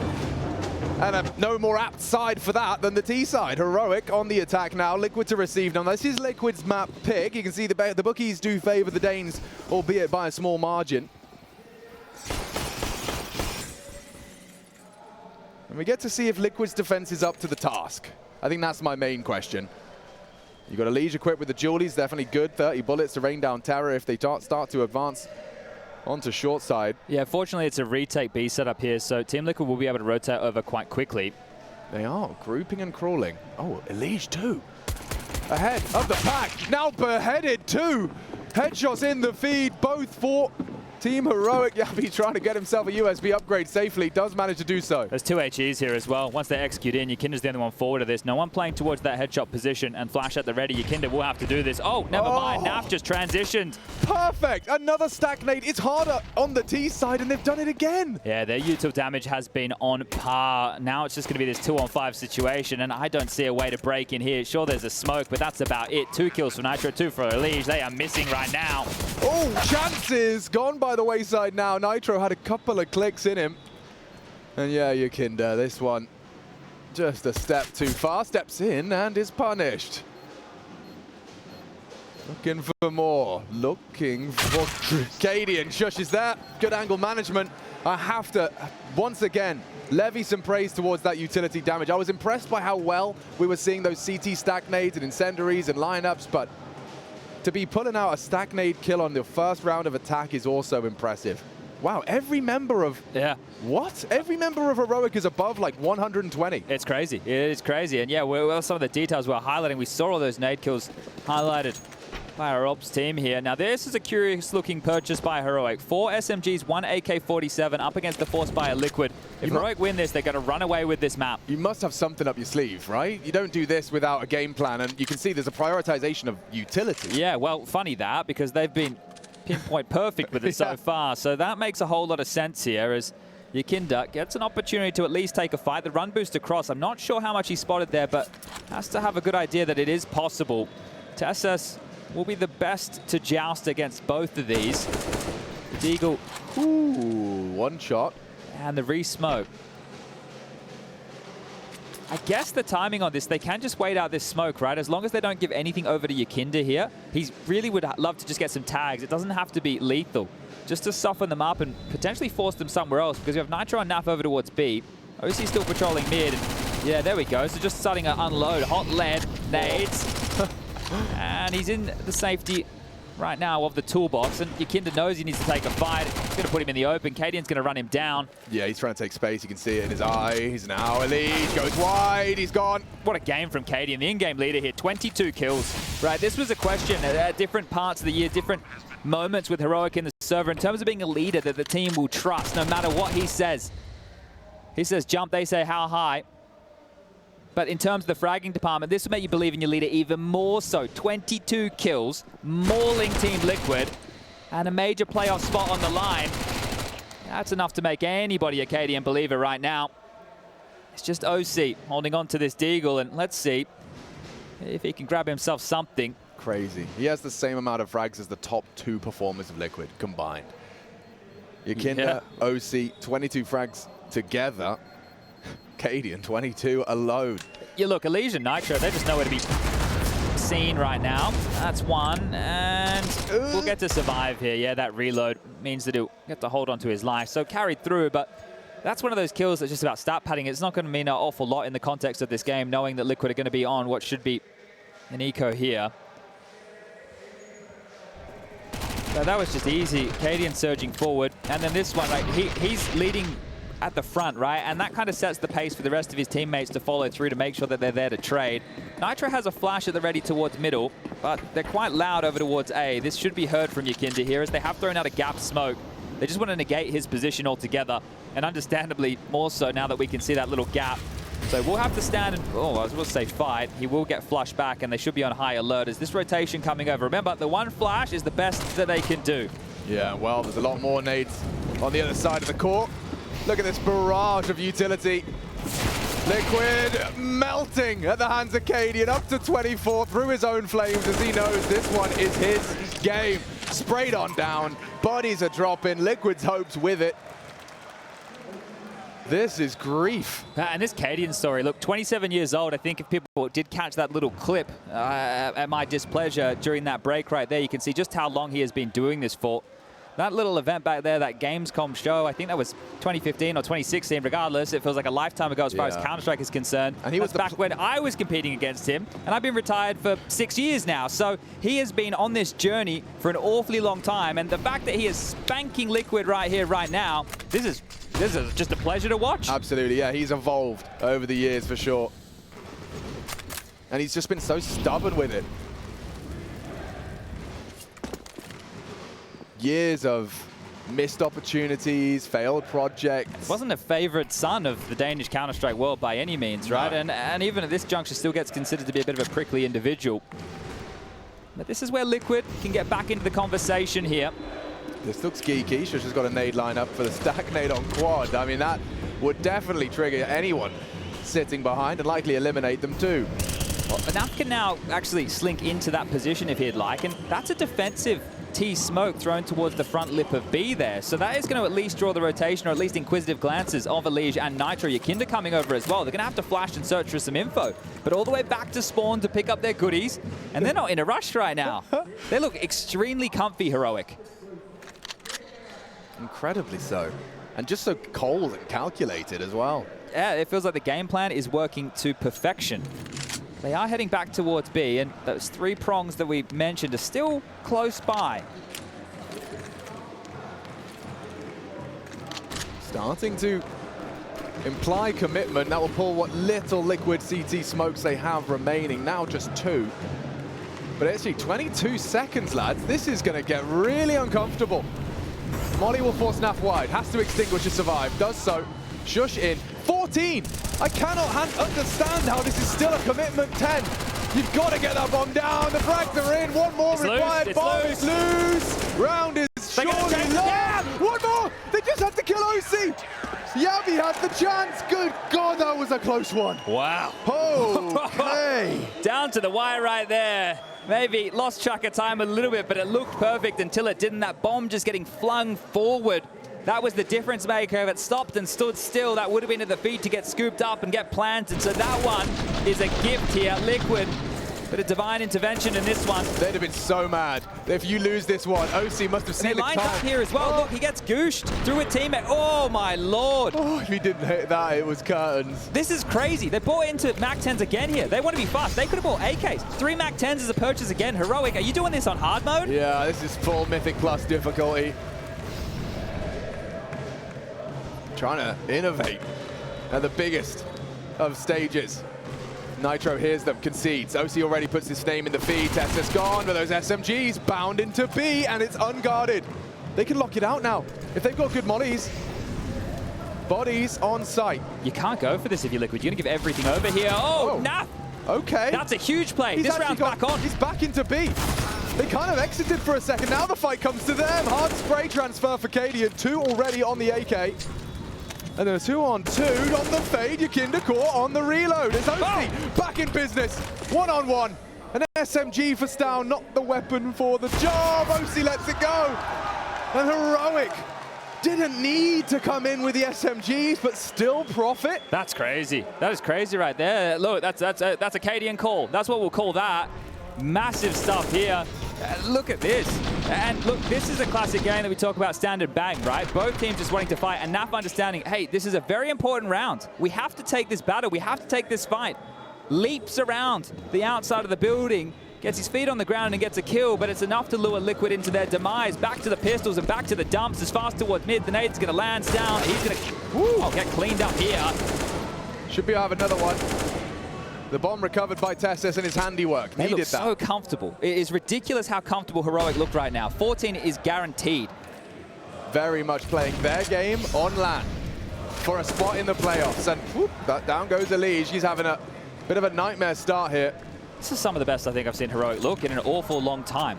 And a no more apt side for that than the T side. Heroic on the attack now, Liquid to receive. Now this is Liquid's map pick. You can see the bookies do favor the Danes, albeit by a small margin. And we get to see if Liquid's defense is up to the task. I think that's my main question. You got a Liege equipped with the Julies, definitely good. 30 bullets to rain down terror if they start to advance onto short side. Yeah, fortunately it's a retake B setup here, so Team Liquid will be able to rotate over quite quickly. They are grouping and crawling. Oh, Elige too. Ahead of the pack, now beheaded too. Headshots in the feed, both for Team Heroic. jabbi trying to get himself a USB upgrade safely, does manage to do so. There's 2 HEs here as well. Once they execute in, Yakinda's the only one forward of this. No one playing towards that headshot position and flash at the ready. Yakinda will have to do this. Oh, never mind. Naf just transitioned. Perfect. Another stagnate. It's harder on the T side, and they've done it again. Yeah, their util damage has been on par. Now it's just going to be this 2-on-5 situation, and I don't see a way to break in here. Sure, there's a smoke, but that's about it. 2 kills for Nitro, 2 for Elige. They are missing right now. Oh, chances gone by the wayside now. Nitro had a couple of clicks in him. And yeah, Yakinda, this one just a step too far. Steps in and is punished. Looking for more. Looking for cadiaN. Shushes that. Good angle management. I have to, once again, levy some praise towards that utility damage. I was impressed by how well we were seeing those CT stack nades and incendiaries and lineups, but to be pulling out a stack nade kill on the first round of attack is also impressive. Wow, every member of... Yeah. What? Every member of Heroic is above like 120. It's crazy. It is crazy. And yeah, well, some of the details we're highlighting, we saw all those nade kills highlighted by our ops team here. Now, this is a curious-looking purchase by Heroic. 4 SMGs, 1 AK-47 up against the Force by a Liquid. If Heroic win this, they're going to run away with this map. You must have something up your sleeve, right? You don't do this without a game plan, and you can see there's a prioritization of utility. Yeah, well, funny that, because they've been pinpoint perfect with it so far. So that makes a whole lot of sense here as jabbi gets an opportunity to at least take a fight. The run boost across, I'm not sure how much he spotted there, but has to have a good idea that it is possible. TeSeS will be the best to joust against both of these. Vertigo. Ooh, one shot. And the re-smoke. I guess the timing on this, they can just wait out this smoke, right? As long as they don't give anything over to jabbi here, he really would love to just get some tags. It doesn't have to be lethal. Just to soften them up and potentially force them somewhere else, because you have Nitro and Naf over towards B. oSee still patrolling mid. And yeah, there we go. So just starting to unload. Hot lead, nades. And he's in the safety right now of the toolbox. And jabbi knows he needs to take a fight. He's going to put him in the open. cadiaN's going to run him down. Yeah, he's trying to take space. You can see it in his eye. He's now elite. Goes wide. He's gone. What a game from cadiaN, the in-game leader here. 22 kills. Right, this was a question at different parts of the year, different moments with Heroic in the server in terms of being a leader that the team will trust no matter what he says. He says jump, they say how high. But in terms of the fragging department, this will make you believe in your leader even more so. 22 kills, mauling Team Liquid, and a major playoff spot on the line. That's enough to make anybody a cadiaN believer right now. It's just oSee holding on to this deagle, and let's see if he can grab himself something. Crazy. He has the same amount of frags as the top 2 performers of Liquid combined. jabbi, oSee, 22 frags together. cadiaN, 22 alone. You look, Elysia and Nitro, they just nowhere to be seen right now. That's one, and we'll get to survive here. Yeah, that reload means that he'll get to hold on to his life. So carried through, but that's one of those kills that's just about stat padding. It's not going to mean an awful lot in the context of this game, knowing that Liquid are going to be on what should be an eco here. So that was just easy. cadiaN surging forward, and then this one, like he's leading at the front, right? And that kind of sets the pace for the rest of his teammates to follow through to make sure that they're there to trade. Nitro has a flash at the ready towards middle, but they're quite loud over towards A. This should be heard from jabbi here as they have thrown out a gap smoke. They just want to negate his position altogether, and understandably more so now that we can see that little gap. So we'll have to stand and, I was going to say fight. He will get flushed back, and they should be on high alert as this rotation coming over. Remember, the one flash is the best that they can do. Yeah, well, there's a lot more nades on the other side of the court. Look at this barrage of utility. Liquid melting at the hands of cadiaN, up to 24 through his own flames as he knows this one is his game. Sprayed on down, bodies are dropping, Liquid's hopes with it. This is grief. And this cadiaN story, look, 27 years old. I think if people did catch that little clip at my displeasure during that break right there, you can see just how long he has been doing this for. That little event back there, that Gamescom show, I think that was 2015 or 2016. Regardless, it feels like a lifetime ago as far as Counter-Strike is concerned. And he was back when I was competing against him, and I've been retired for 6 years now. So he has been on this journey for an awfully long time, and the fact that he is spanking Liquid right here, right now, this is just a pleasure to watch. Absolutely, yeah. He's evolved over the years for sure. And he's just been so stubborn with it. Years of missed opportunities, failed projects. Wasn't a favorite son of the Danish Counter-Strike world by any means, right? No. And even at this juncture still gets considered to be a bit of a prickly individual. But this is where Liquid can get back into the conversation here. This looks geeky. Shush has got a nade line up for the stack nade on quad. I mean, that would definitely trigger anyone sitting behind and likely eliminate them too. Well, Naf can now actually slink into that position if he'd like, and that's a defensive T-smoke thrown towards the front lip of B there. So that is going to at least draw the rotation, or at least inquisitive glances of Elysia and Nitro. jabbi coming over as well. They're going to have to flash and search for some info. But all the way back to spawn to pick up their goodies. And they're not in a rush right now. They look extremely comfy, Heroic. Incredibly so. And just so cold and calculated as well. Yeah, it feels like the game plan is working to perfection. They are heading back towards B, and those 3 prongs that we mentioned are still close by. Starting to imply commitment. That will pull what little Liquid CT smokes they have remaining. Now just 2. But actually, 22 seconds, lads. This is going to get really uncomfortable. Molly will force Naf wide. Has to extinguish to survive. Does so. Shush in. 14! I cannot understand how this is still a commitment. 10. You've got to get that bomb down. The frags are in. One more It's required. loose. Bomb is loose. Round is surely lost. One more. They just have to kill oSee. jabbi had the chance. Good God, that was a close one. Wow. Okay. Down to the wire right there. Maybe lost track of time a little bit, but it looked perfect until it didn't. That bomb just getting flung forward. That was the difference maker. If it stopped and stood still, that would have been at the feet to get scooped up and get planted. So that one is a gift here. Liquid, but a divine intervention in this one. They'd have been so mad if you lose this one. oSee must have seen the lined up here as well. Look, he gets gooshed through a teammate. Oh, my Lord. Oh, if he didn't hit that, it was curtains. This is crazy. They bought into Mac 10s again here. They want to be fast. They could have bought AKs. 3 Mac 10s as a purchase again. Heroic, are you doing this on hard mode? Yeah, this is full Mythic Plus difficulty. Trying to innovate at the biggest of stages. Nitro hears them, concedes. oSee already puts his name in the feed. Tesla's gone, but those SMGs bound into B, and it's unguarded. They can lock it out now. If they've got good mollies, bodies on site. You can't go for this if you're Liquid. You're going to give everything over here. Oh, Naf! Okay. That's a huge play. He's this round's back on. He's back into B. They kind of exited for a second. Now the fight comes to them. Hard spray transfer for cadiaN. 2 already on the AK. And then a 2-on-2 on the fade. Yakinda Core on the reload. It's oSee back in business. 1-on-1. An SMG for stavn, not the weapon for the job. oSee lets it go. And Heroic didn't need to come in with the SMGs, but still profit. That's crazy. That is crazy right there. Look, that's a cadiaN call. That's what we'll call that. Massive stuff here. Look at this. And look, this is a classic game that we talk about standard bang, right? Both teams just wanting to fight, and Naf understanding, hey, this is a very important round. We have to take this battle. We have to take this fight. Leaps around the outside of the building, gets his feet on the ground and gets a kill, but it's enough to lure Liquid into their demise. Back to the pistols and back to the dumps as fast towards mid. The nade's going to land down. He's going to get cleaned up here. Should be have another one. The bomb recovered by Tessus and his handiwork. They look so comfortable. It is ridiculous how comfortable Heroic look right now. 14 is guaranteed. Very much playing their game on land for a spot in the playoffs. And whoop, down goes Elige. He's having a bit of a nightmare start here. This is some of the best I think I've seen Heroic look in an awful long time.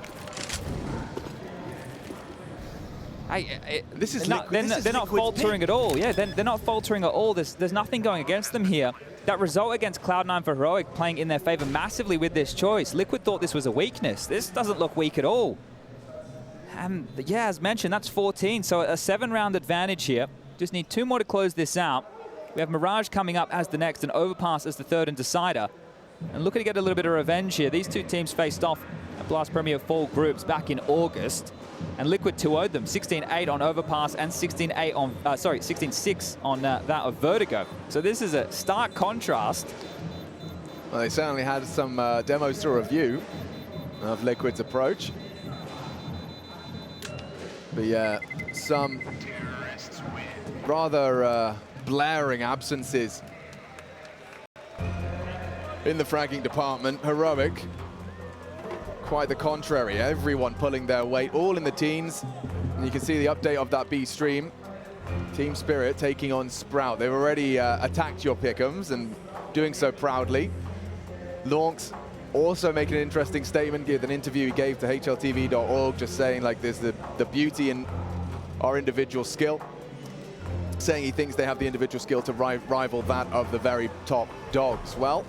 They're not faltering at all. Yeah, they're not faltering at all. There's nothing going against them here. That result against Cloud9 for Heroic playing in their favor massively with this choice. Liquid thought this was a weakness. This doesn't look weak at all. And yeah, as mentioned, that's 14. So a 7-round advantage here. Just need 2 more to close this out. We have Mirage coming up as the next and Overpass as the third and decider. And looking to get a little bit of revenge here. These 2 teams faced off at Blast Premier Fall Groups back in August. And Liquid 2-0'd them, 16-8 on Overpass and 16-8 on, 16-6 on that of Vertigo. So this is a stark contrast. Well, they certainly had some demos to review of Liquid's approach. But yeah, some rather blaring absences in the fragging department. Heroic, quite the contrary. Everyone pulling their weight, all in the teens. And you can see the update of that B stream. Team Spirit taking on Sprout. They've already attacked your pick'ems and doing so proudly. Launx also making an interesting statement with an interview he gave to hltv.org, just saying like there's the beauty in our individual skill. Saying he thinks they have the individual skill to rival that of the very top dogs. Well,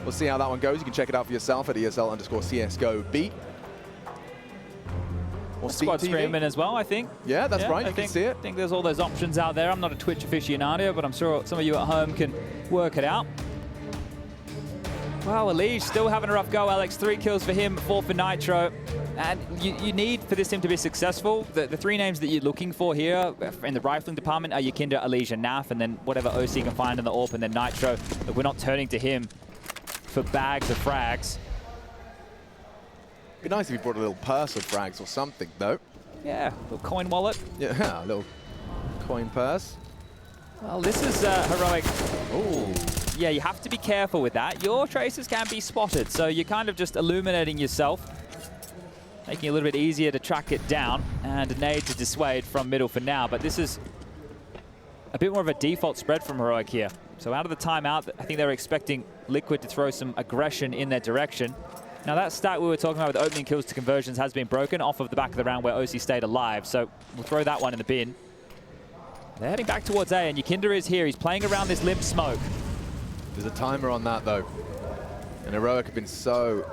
we'll see how that one goes. You can check it out for yourself at ESL_CSGO-B. Or Squad streaming as well, I think. Yeah, that's right. You can see it. I think there's all those options out there. I'm not a Twitch aficionado, but I'm sure some of you at home can work it out. Wow, Elige still having a rough go, Alex. 3 kills for him, 4 for Nitro. And you need for this team to be successful. The 3 names that you're looking for here in the rifling department are Yakinda, Elige, and Naf, and then whatever oSee can find in the AWP, and then Nitro. But we're not turning to him for bags of frags. It'd be nice if he brought a little purse of frags or something, though. Yeah, a little coin wallet. Yeah, a little coin purse. Well, this is Heroic. Ooh. yeah, you have to be careful with that. Your traces can be spotted, so you're kind of just illuminating yourself, making it a little bit easier to track it down, and a nade to dissuade from middle for now. But this is a bit more of a default spread from Heroic here. So out of the timeout, I think they were expecting Liquid to throw some aggression in their direction. Now that stat we were talking about with opening kills to conversions has been broken off of the back of the round where oSee stayed alive. So we'll throw that one in the bin. They're heading back towards A, and Yakinda is here. He's playing around this limp smoke. There's a timer on that, though. And Heroic have been so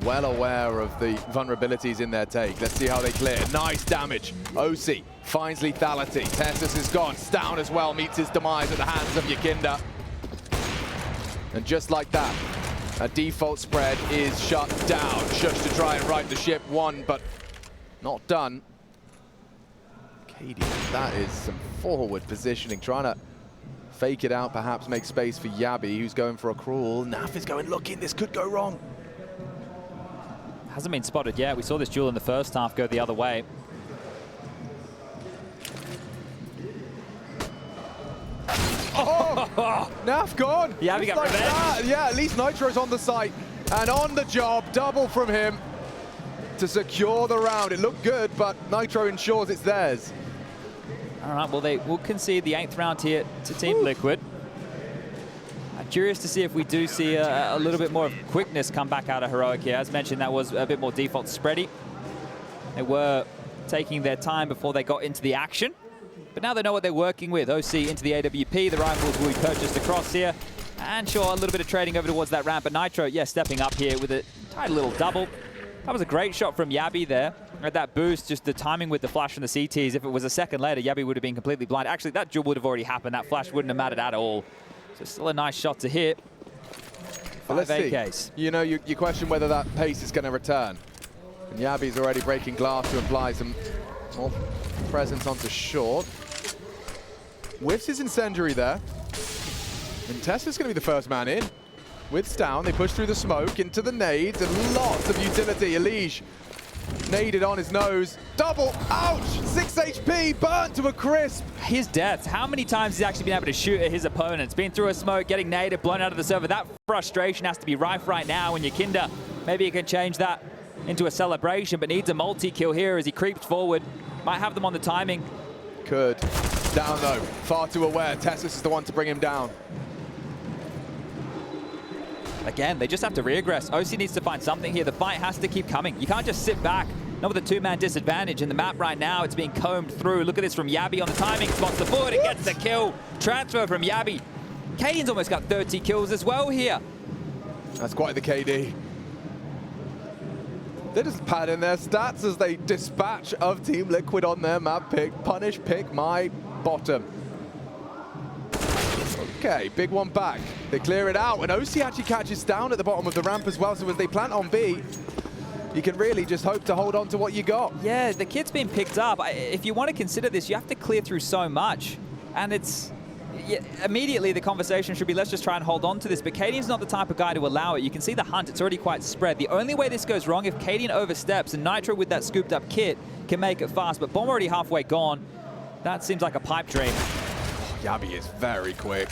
well aware of the vulnerabilities in their take. Let's see how they clear. Nice damage. oSee finds lethality. Tessus is gone. stavn as well meets his demise at the hands of Yakinda. And just like that, a default spread is shut down. Shush to try and right the ship. One, but not done. cadiaN, that is some forward positioning. Trying to fake it out, perhaps make space for jabbi, who's going for a crawl. Naf is going looking. This could go wrong. Hasn't been spotted yet. We saw this duel in the first half go the other way. Oh, Naf gone. Yeah, we got like revenge. That. Yeah, at least Nitro's on the site and on the job. Double from him to secure the round. It looked good, but Nitro ensures it's theirs. All right, well, they will concede the 8th round here to Team Liquid. I'm curious to see if we do see a little bit more of quickness come back out of Heroic here. As mentioned, that was a bit more default spready. They were taking their time before they got into the action. But now they know what they're working with. oSee into the AWP. The rifles will be purchased across here. And sure, a little bit of trading over towards that ramp. But Nitro, yeah, stepping up here with a tight little double. That was a great shot from jabbi there. At that boost, just the timing with the flash from the CTs. If it was a second later, jabbi would have been completely blind. Actually, that duel would have already happened. That flash wouldn't have mattered at all. So still a nice shot to hit. Well, let's AKs. see. You know, you question whether that pace is going to return. And jabbi's already breaking glass to imply some more presence onto short. Whiffs his incendiary there. And Tessa's going to be the first man in. With stavn, they push through the smoke into the nades and lots of utility. Elige naded on his nose. Double, ouch! 6 HP, burnt to a crisp. His death, how many times he's actually been able to shoot at his opponents? Been through a smoke, getting naded, blown out of the server. That frustration has to be rife right now. And Yakinda, maybe he can change that into a celebration, but needs a multi-kill here as he creeps forward. Might have them on the timing. Could. Down though, far too aware. Tessus is the one to bring him down. Again, they just have to reaggress. oSee needs to find something here. The fight has to keep coming. You can't just sit back. Not with a 2-man disadvantage in the map right now. It's being combed through. Look at this from jabbi on the timing. Spots the foot and gets the kill. Transfer from jabbi. cadiaN's almost got 30 kills as well here. That's quite the KD. They're just padding their stats as they dispatch of Team Liquid on their map pick. Punish pick my bottom. Okay, big one back. They clear it out, and oSee actually catches stavn at the bottom of the ramp as well, so as they plant on B, you can really just hope to hold on to what you got. Yeah, the kid's been picked up. If you want to consider this, you have to clear through so much. And it's... Yeah, immediately the conversation should be, let's just try and hold on to this. But cadiaN's not the type of guy to allow it. You can see the hunt, it's already quite spread. The only way this goes wrong, if cadiaN oversteps, and Nitro with that scooped up kit can make it fast. But bomb already halfway gone. That seems like a pipe dream. jabbi is very quick.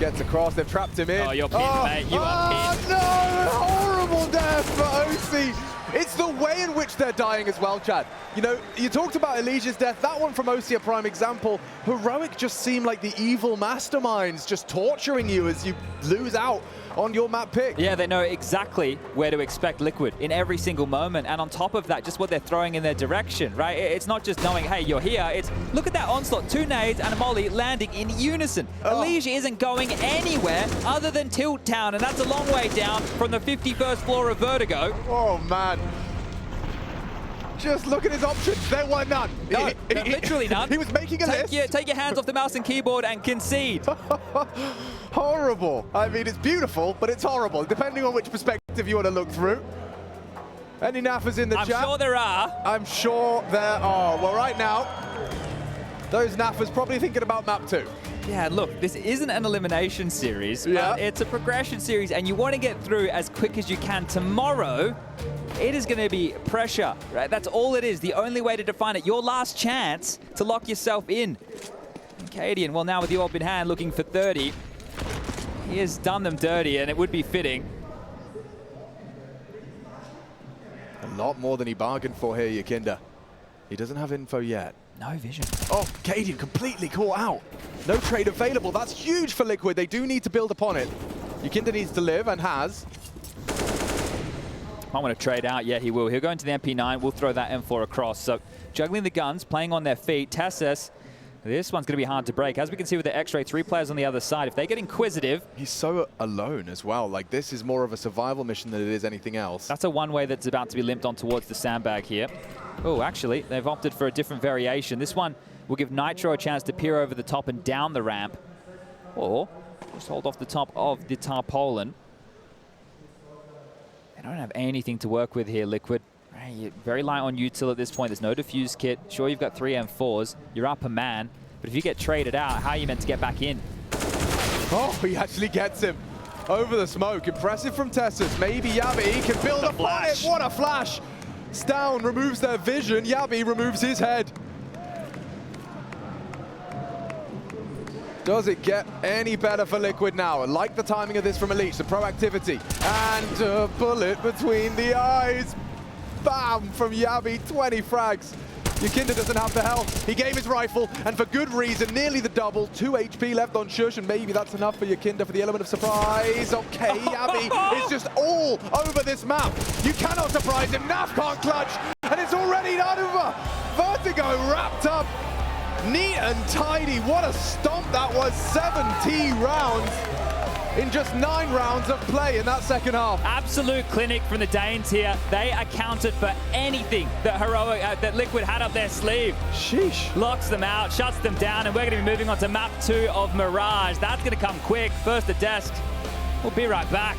Gets across, they've trapped him in. Oh, you're pinned, mate. You are pinned. No! Horrible death for oSee. It's the way in which they're dying as well, Chad. You know, you talked about Elige's death. That one from oSee, a prime example. Heroic just seem like the evil masterminds just torturing you as you lose out on your map pick. Yeah, they know exactly where to expect Liquid in every single moment. And on top of that, just what they're throwing in their direction, right? It's not just knowing, hey, you're here. It's, look at that onslaught. 2 nades and a molly landing in unison. Elige isn't going anywhere other than Tilt Town, and that's a long way down from the 51st floor of Vertigo. Oh, man. Just look at his options. There were none. No, literally none. He was making a list. Take your hands off the mouse and keyboard and concede. Horrible. I mean, it's beautiful, but it's horrible, depending on which perspective you want to look through. Any naffers in the chat? I'm sure there are. I'm sure there are. Well, right now, those naffers probably thinking about map 2. Yeah, look, this isn't an elimination series. Yeah. It's a progression series, and you want to get through as quick as you can. Tomorrow, it is going to be pressure, right? That's all it is. The only way to define it. Your last chance to lock yourself in. And cadiaN, well, now with the orb in hand, looking for 30. He has done them dirty, and it would be fitting. A lot more than he bargained for here, Yakinda. He doesn't have info yet. No vision. Oh, cadiaN completely caught out. No trade available. That's huge for Liquid. They do need to build upon it. Yakinda needs to live and has. Might want to trade out. Yeah, he will. He'll go into the MP9. We'll throw that M4 across. So juggling the guns, playing on their feet. Tessus, this one's going to be hard to break. As we can see with the X-Ray, 3 players on the other side. If they get inquisitive... He's so alone as well. Like, this is more of a survival mission than it is anything else. That's a one-way that's about to be limped on towards the sandbag here. Oh, actually, they've opted for a different variation. This one will give Nitro a chance to peer over the top and down the ramp. Or just hold off the top of the tarpaulin. They don't have anything to work with here, Liquid. You're very light on util at this point. There's no defuse kit. Sure, you've got 3 M4s. You're up a man. But if you get traded out, how are you meant to get back in? Oh, he actually gets him over the smoke. Impressive from Tessus. Maybe jabbi can build upon it. What a flash! stavn removes their vision. jabbi removes his head. Does it get any better for Liquid now? I like the timing of this from Elite, the proactivity. And a bullet between the eyes. Bam! From jabbi, 20 frags. Yakinda doesn't have the health. He gave his rifle, and for good reason, nearly the double. 2 HP left on Shush, and maybe that's enough for Yakinda for the element of surprise. Okay, jabbi is just all over this map. You cannot surprise him. Naf can't clutch, and it's already not over. Vertigo wrapped up. Neat and tidy. What a stomp that was. 70 rounds in just 9 rounds of play in that second half. Absolute clinic from the Danes here. They accounted for anything that that Liquid had up their sleeve. Sheesh. Locks them out, shuts them down, and we're going to be moving on to map 2 of Mirage. That's going to come quick. First the desk. We'll be right back.